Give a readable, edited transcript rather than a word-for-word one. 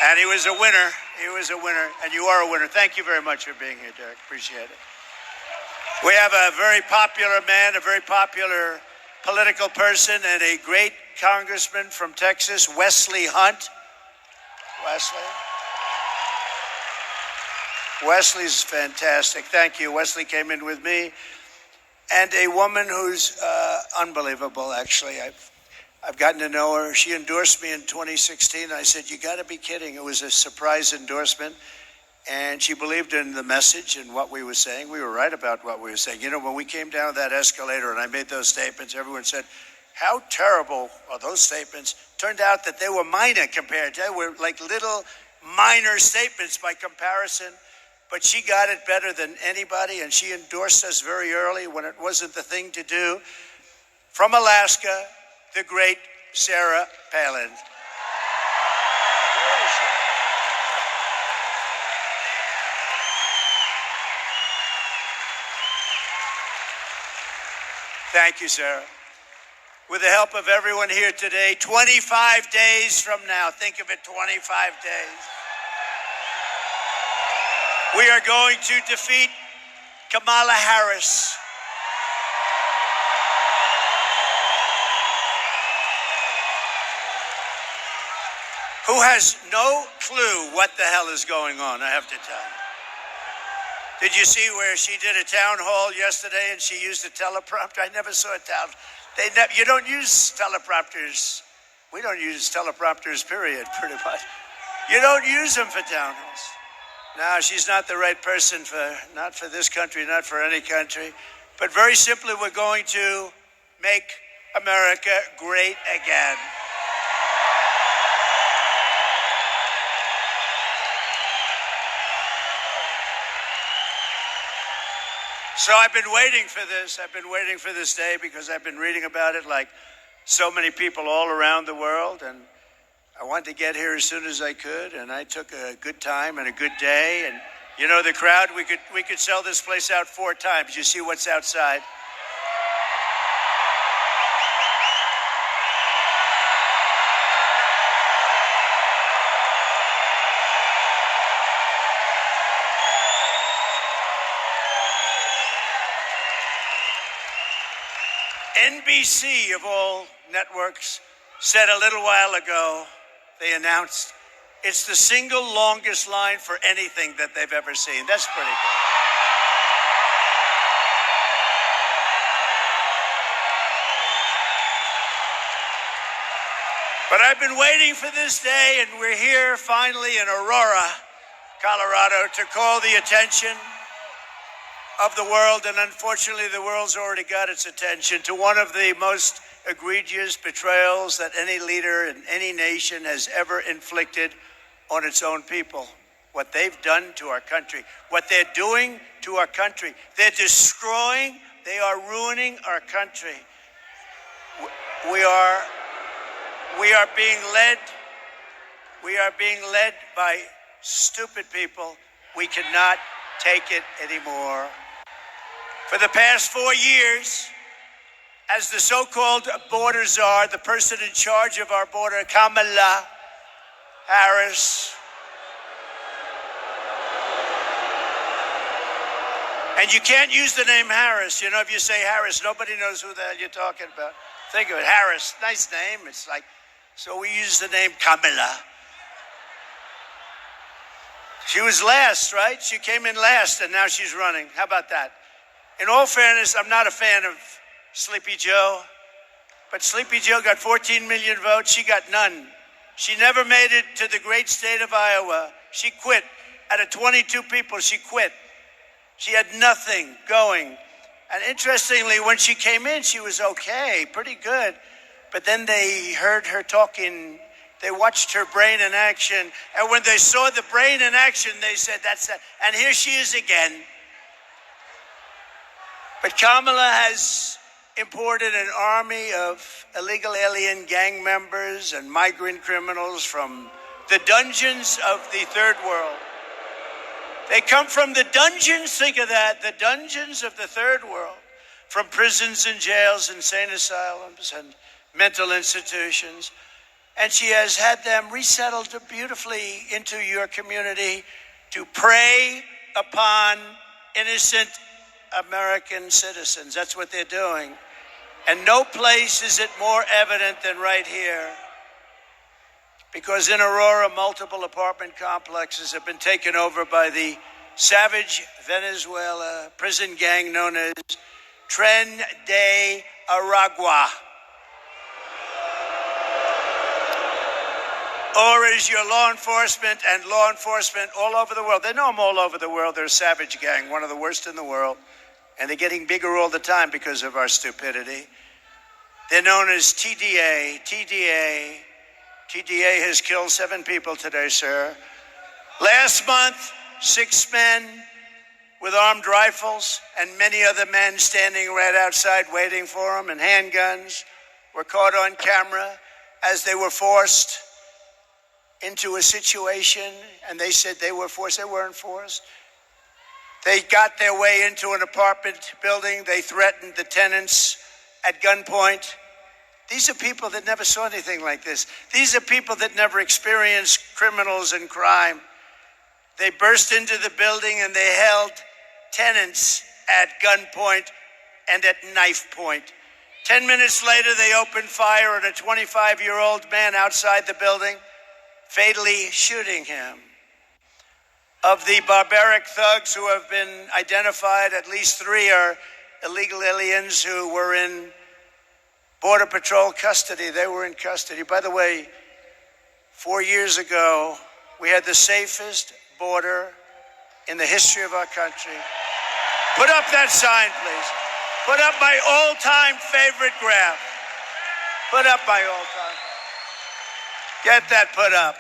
And he was a winner. He was a winner. And you are a winner. Thank you very much for being here, Derek. Appreciate it. We have a very popular man, a very popular political person, and a great congressman from Texas, Wesley Hunt. Wesley's fantastic. Thank you. Wesley came in with me. And a woman who's unbelievable, actually. I've gotten to know her. She endorsed me in 2016. I said, you got to be kidding. It was a surprise endorsement. And she believed in the message and what we were saying. We were right about what we were saying. You know, when we came down that escalator and I made those statements, everyone said, how terrible are those statements? Turned out that they were minor compared to, they were like little minor statements by comparison. But she got it better than anybody, and she endorsed us very early when it wasn't the thing to do. From Alaska, the great Sarah Palin. Thank you, Sarah. With the help of everyone here today, 25 days from now, think of it, 25 days, we are going to defeat Kamala Harris. Who has no clue what the hell is going on, I have to tell you. Did you see where she did a town hall yesterday and she used a teleprompter? I never saw a town. You don't use teleprompters. We don't use teleprompters, period, pretty much. You don't use them for town halls. No, she's not the right person not for this country, not for any country. But very simply, we're going to make America great again. So I've been waiting for this. I've been waiting for this day because I've been reading about it like so many people all around the world. And I wanted to get here as soon as I could. And I took a good time and a good day. And you know, the crowd, we could sell this place out 4 times. You see what's outside? NBC, of all networks, said a little while ago, they announced, it's the single longest line for anything that they've ever seen. That's pretty good. But I've been waiting for this day, and we're here finally in Aurora, Colorado, to call the attention of the world, and unfortunately the world's already got its attention, to one of the most egregious betrayals that any leader in any nation has ever inflicted on its own people. What they've done to our country, what they're doing to our country. They're destroying, they are ruining our country. We are being led by stupid people. We cannot take it anymore. For the past 4 years, as the so-called border czar, the person in charge of our border, Kamala Harris, and you can't use the name Harris. You know, if you say Harris, nobody knows who the hell you're talking about. Think of it, Harris, nice name. It's like, so we use the name Kamala. She was last, right? She came in last, and now she's running. How about that? In all fairness, I'm not a fan of Sleepy Joe, but Sleepy Joe got 14 million votes. She got none. She never made it to the great state of Iowa. She quit. Out of 22 people, she quit. She had nothing going. And interestingly, when she came in, she was okay, pretty good. But then they heard her talking. They watched her brain in action. And when they saw the brain in action, they said, that's that. And here she is again. But Kamala has imported an army of illegal alien gang members and migrant criminals from the dungeons of the third world. They come from the dungeons, think of that, the dungeons of the third world, from prisons and jails, insane asylums and mental institutions. and she has had them resettled beautifully into your community to prey upon innocent American citizens. That's what they're doing. And no place is it more evident than right here. Because in Aurora, multiple apartment complexes have been taken over by the savage Venezuela prison gang known as Tren de Aragua. Or is your law enforcement and law enforcement all over the world. They know them all over the world. They're a savage gang, one of the worst in the world. And they're getting bigger all the time because of our stupidity. They're known as TDA. TDA has killed 7 people today, sir. Last month, 6 men with armed rifles and many other men standing right outside waiting for them and handguns were caught on camera as they were forced into a situation, and they said they were forced. They weren't forced. They got their way into an apartment building. They threatened the tenants at gunpoint. These are people that never saw anything like this. These are people that never experienced criminals and crime. They burst into the building and they held tenants at gunpoint and at knife point. 10 minutes later, they opened fire on a 25-year-old man outside the building, fatally shooting him. Of the barbaric thugs who have been identified, at least 3 are illegal aliens who were in Border Patrol custody. They were in custody. By the way, 4 years ago, we had the safest border in the history of our country. Put up that sign, please. Put up my all-time favorite graph. Put up my all-time. Get that put up.